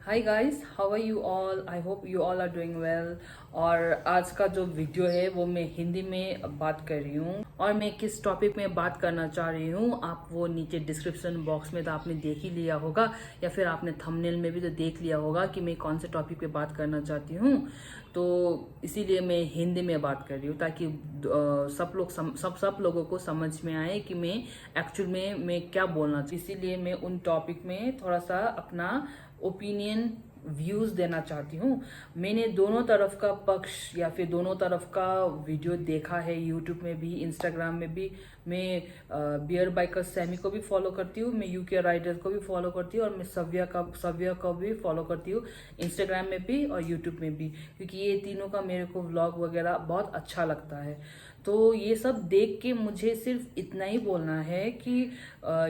Hi guys, how are you all? I hope you all are doing well. और आज का जो video है वो मैं हिंदी में बात कर रही हूँ। और मैं किस टॉपिक में बात करना चाह रही हूँ आप वो नीचे डिस्क्रिप्शन बॉक्स में तो आपने देख ही लिया होगा, या फिर आपने थंबनेल में भी तो देख लिया होगा कि मैं कौन से टॉपिक पे बात करना चाहती हूँ। तो इसीलिए मैं हिंदी में बात कर रही हूँ ताकि सब लोगों को समझ में आए कि मैं एक्चुअल में मैं क्या बोलना चाहिए। इसीलिए मैं उन टॉपिक में थोड़ा सा अपना ओपिनियन व्यूज देना चाहती हूँ। मैंने दोनों तरफ का पक्ष या फिर दोनों तरफ का वीडियो देखा है, यूट्यूब में भी, इंस्टाग्राम में भी। मैं बियर बाइकर सैमी को भी फॉलो करती हूँ, मैं यूके राइडर को भी फॉलो करती हूँ, और मैं सव्या को भी फॉलो करती हूँ, इंस्टाग्राम में भी और यूट्यूब में भी, क्योंकि ये तीनों का मेरे को व्लॉग वगैरह बहुत अच्छा लगता है। तो ये सब देख के मुझे सिर्फ इतना ही बोलना है कि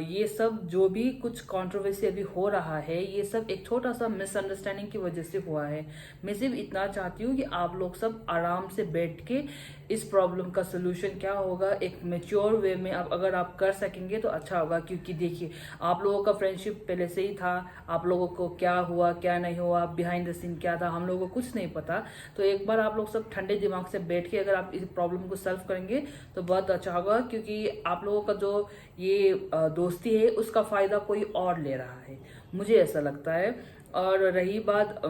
ये सब जो भी कुछ कंट्रोवर्सी अभी हो रहा है, ये सब एक छोटा सा मिसअंडरस्टैंडिंग की वजह से हुआ है। मैं सिर्फ इतना चाहती हूँ कि आप लोग सब आराम से बैठ के इस प्रॉब्लम का सोल्यूशन क्या होगा एक मेच्योर वे में अगर आप कर सकेंगे तो अच्छा होगा। क्योंकि देखिए, आप लोगों का फ्रेंडशिप पहले से ही था, आप लोगों को क्या हुआ क्या नहीं हुआ, बिहाइंड द सीन क्या था, हम लोगों को कुछ नहीं पता। तो एक बार आप लोग सब ठंडे दिमाग से बैठ के अगर आप इस प्रॉब्लम को सॉल्व करेंगे तो बहुत अच्छा होगा। क्योंकि आप लोगों का जो ये दोस्ती है उसका फायदा कोई और ले रहा है, मुझे ऐसा लगता है। और रही बात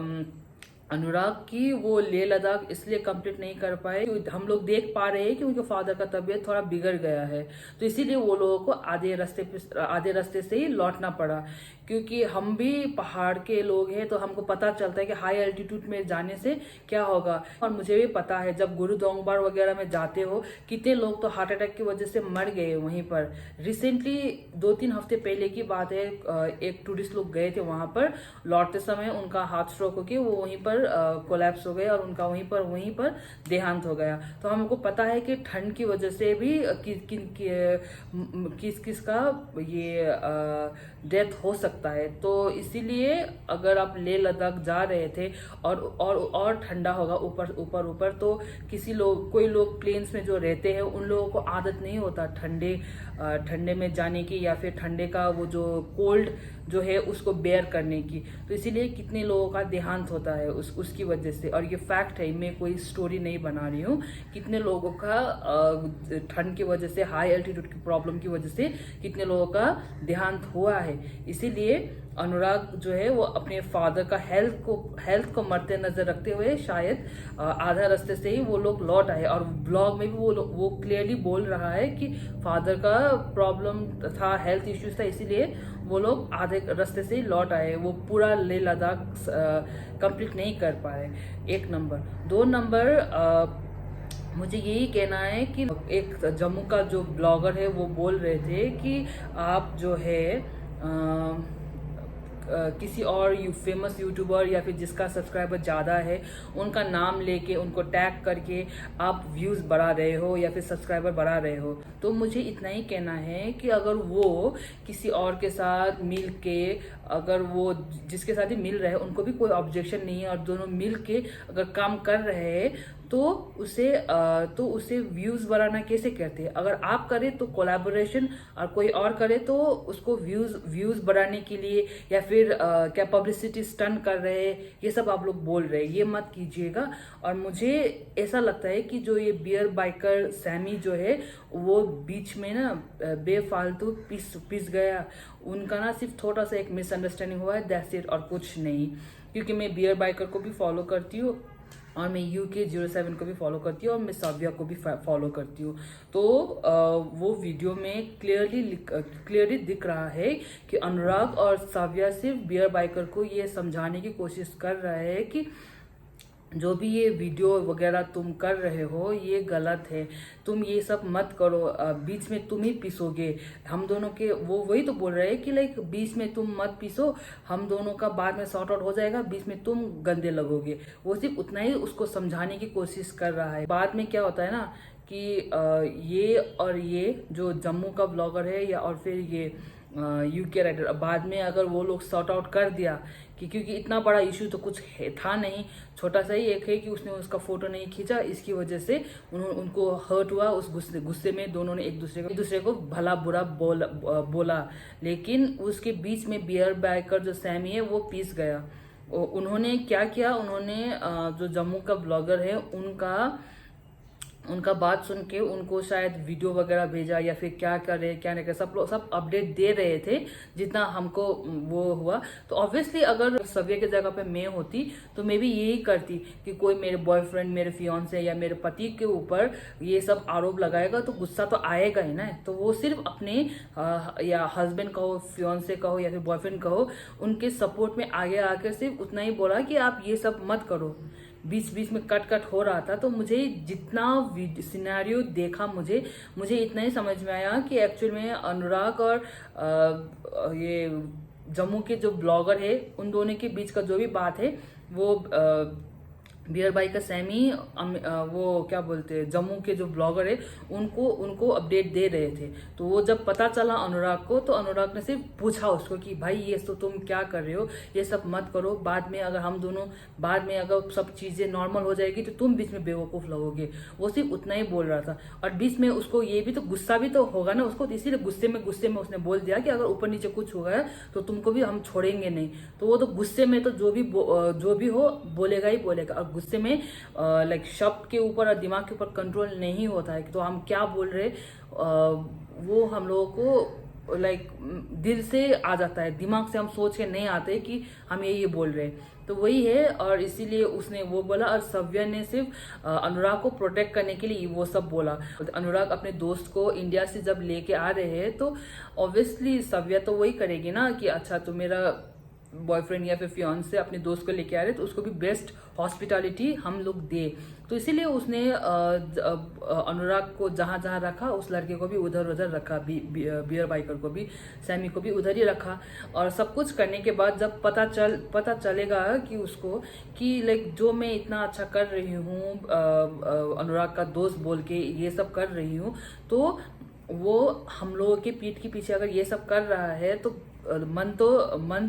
अनुराग की, वो लेह लद्दाख इसलिए कंप्लीट नहीं कर पाए क्योंकि हम लोग देख पा रहे हैं कि उनके फादर का तबीयत थोड़ा बिगड़ गया है, तो इसीलिए वो लोगों को आधे रास्ते से ही लौटना पड़ा। क्योंकि हम भी पहाड़ के लोग हैं तो हमको पता चलता है कि हाई एल्टीट्यूड में जाने से क्या होगा। और मुझे भी पता है जब गुरु दोंगबार वगैरह में जाते हो कितने लोग तो हार्ट अटैक की वजह से मर गए वहीं पर। रिसेंटली 2-3 हफ्ते पहले की बात है, एक टूरिस्ट लोग गए थे वहां पर, लौटते समय उनका हार्ट स्ट्रोक होके वो वहीं पर कोलैप्स हो गए और उनका वहीं पर देहांत हो गया। तो हमको पता है कि ठंड की वजह से भी किस किस का ये डेथ हो सकता है। तो इसीलिए अगर आप लेह लद्दाख जा रहे थे और ठंडा होगा ऊपर तो कोई लोग प्लेन्स में जो रहते हैं उन लोगों को आदत नहीं होता ठंडे में जाने की, या फिर ठंडे का वो जो कोल्ड जो है उसको बेयर करने की। तो इसीलिए कितने लोगों का देहांत होता है उसकी वजह से। और ये फैक्ट है, मैं कोई स्टोरी नहीं बना रही हूँ। कितने लोगों का ठंड की वजह से, हाई एल्टीट्यूड की प्रॉब्लम की वजह से कितने लोगों का देहांत हुआ है। इसीलिए अनुराग जो है वो अपने फादर का हेल्थ को मरते नजर रखते हुए शायद आधा रास्ते से ही वो लोग लौट आए। और ब्लॉग में भी वो क्लियरली बोल रहा है कि फादर का प्रॉब्लम था, हेल्थ इश्यूज था, इसीलिए वो लोग आधे रास्ते से ही लौट आए, वो पूरा लेह लद्दाख कंप्लीट नहीं कर पाए। 1 नंबर। 2 नंबर, मुझे यही कहना है कि एक जम्मू का जो ब्लॉगर है वो बोल रहे थे कि आप जो है किसी और फेमस यूट्यूबर या फिर जिसका सब्सक्राइबर ज़्यादा है उनका नाम लेके उनको टैग करके आप व्यूज़ बढ़ा रहे हो या फिर सब्सक्राइबर बढ़ा रहे हो। तो मुझे इतना ही कहना है कि अगर वो किसी और के साथ मिल के, अगर वो जिसके साथ ही मिल रहे हैं उनको भी कोई ऑब्जेक्शन नहीं है और दोनों मिल के अगर काम कर रहे हैं तो उसे व्यूज बढ़ाना कैसे कहते हैं। अगर आप करें तो कोलैबोरेशन, और कोई और करे तो उसको व्यूज बढ़ाने के लिए या फिर क्या पब्लिसिटी स्टंट कर रहे हैं, ये सब आप लोग बोल रहे हैं, ये मत कीजिएगा। और मुझे ऐसा लगता है कि जो ये बियर बाइकर सैमी जो है वो बीच में ना बेफालतू पिस गया। उनका ना सिर्फ थोड़ा सा एक मिसअंडरस्टैंडिंग हुआ है, दैट्स इट, और कुछ नहीं। क्योंकि मैं बियर बाइकर को भी फॉलो करती हूँ और मैं UK07 को भी फॉलो करती हूँ और मैं सव्या को भी फॉलो करती हूँ। तो वो वीडियो में क्लियरली दिख रहा है कि अनुराग और सव्या सिर्फ बियर बाइकर को ये समझाने की कोशिश कर रहे हैं कि जो भी ये वीडियो वगैरह तुम कर रहे हो ये गलत है, तुम ये सब मत करो, बीच में तुम ही पिसोगे हम दोनों के। वो वही तो बोल रहे हैं कि लाइक बीच में तुम मत पिसो, हम दोनों का बाद में सॉर्ट आउट हो जाएगा, बीच में तुम गंदे लगोगे। वो सिर्फ उतना ही उसको समझाने की कोशिश कर रहा है। बाद में क्या होता है ना कि ये और ये जो जम्मू का ब्लॉगर है या और फिर ये UK राइडर, बाद में अगर वो लोग सॉर्ट आउट कर दिया कि क्योंकि इतना बड़ा इशू तो कुछ था नहीं, छोटा सा ही एक है कि उसने उसका फोटो नहीं खींचा, इसकी वजह से उनको हर्ट हुआ। उस गुस्से में दोनों ने एक दूसरे को भला बुरा बोला, लेकिन उसके बीच में बियर बाइकर जो सैमी है वो पीस गया। उन्होंने क्या किया, उन्होंने जो जम्मू का ब्लॉगर है उनका बात सुन के उनको शायद वीडियो वगैरह भेजा, या फिर क्या कर रहे क्या नहीं कर, सब लोग सब अपडेट दे रहे थे जितना हमको वो हुआ। तो ऑब्वियसली अगर सव्य के जगह पे मैं होती तो मैं भी यही करती कि कोई मेरे बॉयफ्रेंड, मेरे फियांसे या मेरे पति के ऊपर ये सब आरोप लगाएगा तो गुस्सा तो आएगा ही ना। तो वो सिर्फ अपने या हस्बैंड कहो, फियांसे कहो या फिर बॉयफ्रेंड कहो, उनके सपोर्ट में आगे आकर सिर्फ उतना ही बोला कि आप ये सब मत करो। बीच बीच में कट कट हो रहा था, तो मुझे जितना सिनेरियो देखा, मुझे इतना ही समझ में आया कि एक्चुअल में अनुराग और ये जम्मू के जो ब्लॉगर है उन दोनों के बीच का जो भी बात है वो बियर बाई का सैमी वो क्या बोलते हैं, जम्मू के जो ब्लॉगर है उनको अपडेट दे रहे थे। तो वो जब पता चला अनुराग को, तो अनुराग ने सिर्फ पूछा उसको कि भाई ये तो तुम क्या कर रहे हो, ये सब मत करो, बाद में अगर हम दोनों बाद में अगर सब चीजें नॉर्मल हो जाएगी तो तुम बीच में बेवकूफ लगोगे। वो सिर्फ उतना ही बोल रहा था। और बीच में उसको ये भी तो गुस्सा भी तो होगा ना उसको, तो इसीलिए गुस्से में उसने बोल दिया कि अगर ऊपर नीचे कुछ होगा तो तुमको भी हम छोड़ेंगे नहीं। तो वो तो गुस्से में तो जो भी हो बोलेगा ही बोलेगा। और गुस्से में लाइक शब्द के ऊपर और दिमाग के ऊपर कंट्रोल नहीं होता है। तो हम क्या बोल रहे वो हम लोगों को लाइक दिल से आ जाता है, दिमाग से हम सोच के नहीं आते कि हम ये बोल रहे हैं। तो वही है, और इसीलिए उसने वो बोला। और सव्या ने सिर्फ अनुराग को प्रोटेक्ट करने के लिए वो सब बोला। अनुराग अपने दोस्त को इंडिया से जब लेके आ रहे हैं तो ऑब्वियसली सव्या तो वही करेगी ना कि अच्छा तो मेरा बॉयफ्रेंड या फिर फियांसे अपने दोस्त को लेके आ रहे तो उसको भी बेस्ट हॉस्पिटैलिटी हम लोग दे। तो इसीलिए उसने अनुराग को जहां जहां रखा उस लड़के को भी उधर रखा, बियर बाइकर को भी, सैमी को भी उधर ही रखा। और सब कुछ करने के बाद जब पता चलेगा कि उसको कि लाइक जो मैं इतना अच्छा कर रही हूँ, अनुराग का दोस्त बोल के ये सब कर रही हूँ, तो वो हम लोगों के पीठ के पीछे अगर ये सब कर रहा है तो मन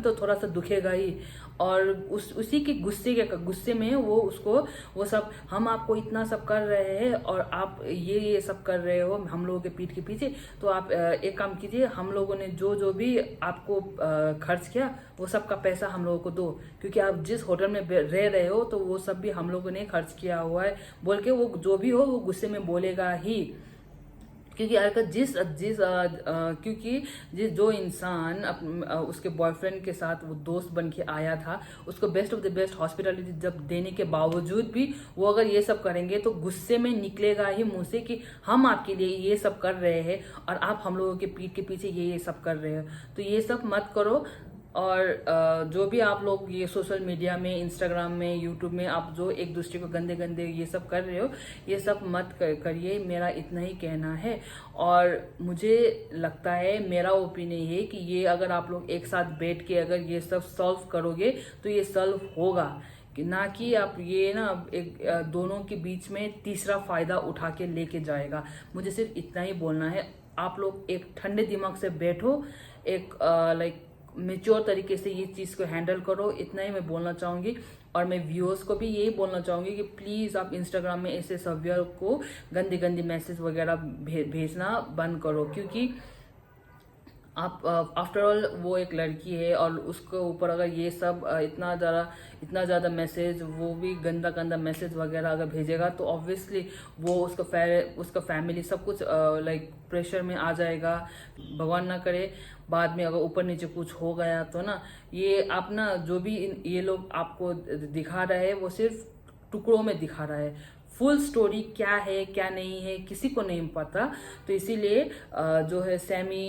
तो थोड़ा सा दुखेगा ही। और उसी के गुस्से में वो सब हम आपको इतना सब कर रहे हैं और आप ये सब कर रहे हो हम लोगों के पीठ के पीछे, तो आप एक काम कीजिए, हम लोगों ने जो भी आपको खर्च किया वो सब का पैसा हम लोगों को दो, क्योंकि आप जिस होटल में रह रहे हो तो वो सब भी हम लोगों ने खर्च किया हुआ है बोल के वो जो भी हो वो गुस्से में बोलेगा ही। क्योंकि अगर जिस जो इंसान उसके बॉयफ्रेंड के साथ वो दोस्त बन के आया था, उसको best of the best hospitality जब देने के बावजूद भी वो अगर ये सब करेंगे तो गुस्से में निकलेगा ही मुंह से कि हम आपके लिए ये सब कर रहे हैं और आप हम लोगों के पीठ के पीछे ये सब कर रहे हो। तो ये सब मत करो। और जो भी आप लोग ये सोशल मीडिया में, इंस्टाग्राम में, यूट्यूब में आप जो एक दूसरे को गंदे गंदे ये सब कर रहे हो, ये सब मत करिए, मेरा इतना ही कहना है। और मुझे लगता है, मेरा ओपिनियन है कि ये अगर आप लोग एक साथ बैठ के अगर ये सब सॉल्व करोगे तो ये सॉल्व होगा, ना कि आप ये ना एक दोनों के बीच में तीसरा फायदा उठा के लेके जाएगा। मुझे सिर्फ इतना ही बोलना है, आप लोग एक ठंडे दिमाग से बैठो, एक लाइक मेच्योर तरीके से ये चीज़ को हैंडल करो, इतना ही मैं बोलना चाहूँगी। और मैं व्यूअर्स को भी यही बोलना चाहूँगी कि प्लीज़ आप इंस्टाग्राम में ऐसे सव्य को गंदी गंदी मैसेज वगैरह भेजना बंद करो, क्योंकि आप आफ्टर ऑल वो एक लड़की है और उसके ऊपर अगर ये सब इतना ज़्यादा मैसेज, वो भी गंदा गंदा मैसेज वगैरह अगर भेजेगा तो ऑब्वियसली वो उसका फैमिली सब कुछ लाइक प्रेशर में आ जाएगा। भगवान ना करे बाद में अगर ऊपर नीचे कुछ हो गया तो ना, ये आप ना जो भी ये लोग आपको दिखा रहे हैं वो सिर्फ टुकड़ों में दिखा रहा है। फुल स्टोरी क्या है क्या नहीं है किसी को नहीं पता। तो इसीलिए जो है सैमी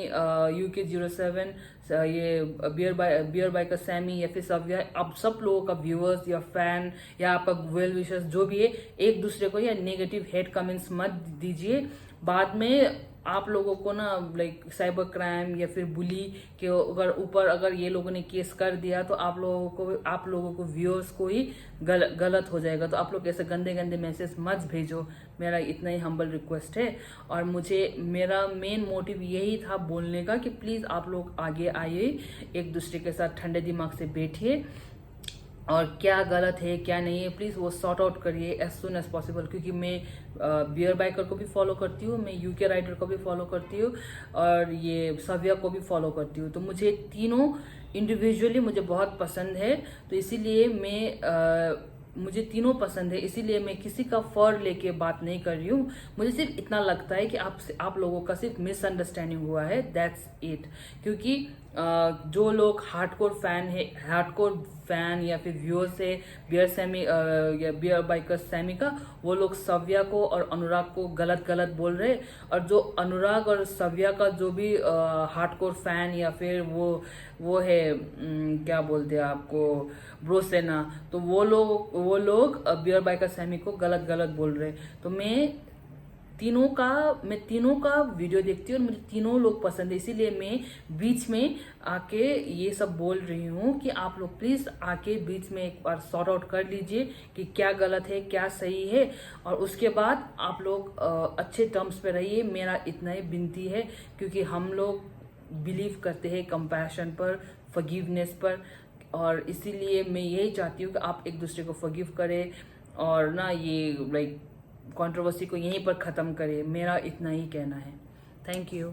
UK07, ये बियर बाय का सैमी या फिर सव्या, आप सब लोगों का व्यूअर्स या फैन या आपका वेल विशर्स जो भी है, एक दूसरे को या नेगेटिव हेट कमेंट्स मत दीजिए। बाद में आप लोगों को ना लाइक साइबर क्राइम या फिर बुली के ऊपर अगर ये लोगों ने केस कर दिया तो आप लोगों को व्यूअर्स को ही गलत हो जाएगा। तो आप लोग ऐसे गंदे गंदे मैसेज मत भेजो, मेरा इतना ही हम्बल रिक्वेस्ट है। और मेरा मेन मोटिव यही था बोलने का कि प्लीज़ आप लोग आगे आइए, एक दूसरे के साथ ठंडे दिमाग से बैठिए और क्या गलत है क्या नहीं है प्लीज़ वो सॉर्ट आउट करिए एज सुन एज पॉसिबल। क्योंकि मैं बियर बाइकर को भी फॉलो करती हूँ, मैं UK राइडर को भी फॉलो करती हूँ और ये सव्या को भी फॉलो करती हूँ। तो मुझे तीनों इंडिविजुअली मुझे बहुत पसंद है, तो इसीलिए मुझे तीनों पसंद है, इसीलिए मैं किसी का फर लेके बात नहीं कर रही हूँ। मुझे सिर्फ इतना लगता है कि आप लोगों का सिर्फ मिसअंडरस्टैंडिंग हुआ है, दैट्स इट। क्योंकि जो लोग हार्डकोर फैन या फिर व्यूअर्स है या बियर बाइकर सैमी का, वो लोग सव्या को और अनुराग को गलत गलत बोल रहे। और जो अनुराग और सव्या का जो भी हार्डकोर फैन या फिर वो है क्या बोलते हैं आपको, ब्रोसेना, तो वो लोग बियर बाइकर सैमी को गलत गलत बोल रहे। तो मैं तीनों का वीडियो देखती हूँ और मुझे तीनों लोग पसंद है, इसीलिए मैं बीच में आके ये सब बोल रही हूँ कि आप लोग प्लीज आके बीच में एक बार सॉर्ट आउट कर लीजिए कि क्या गलत है क्या सही है, और उसके बाद आप लोग अच्छे टर्म्स पे रहिए। मेरा इतना ही विनती है, क्योंकि हम लोग बिलीव करते हैं कंपैशन पर, फॉरगिवनेस पर, और इसीलिए मैं यही चाहती हूँ कि आप एक दूसरे को फॉरगिव करें और ना ये कंट्रोवर्सी को यहीं पर ख़त्म करें। मेरा इतना ही कहना है। Thank you.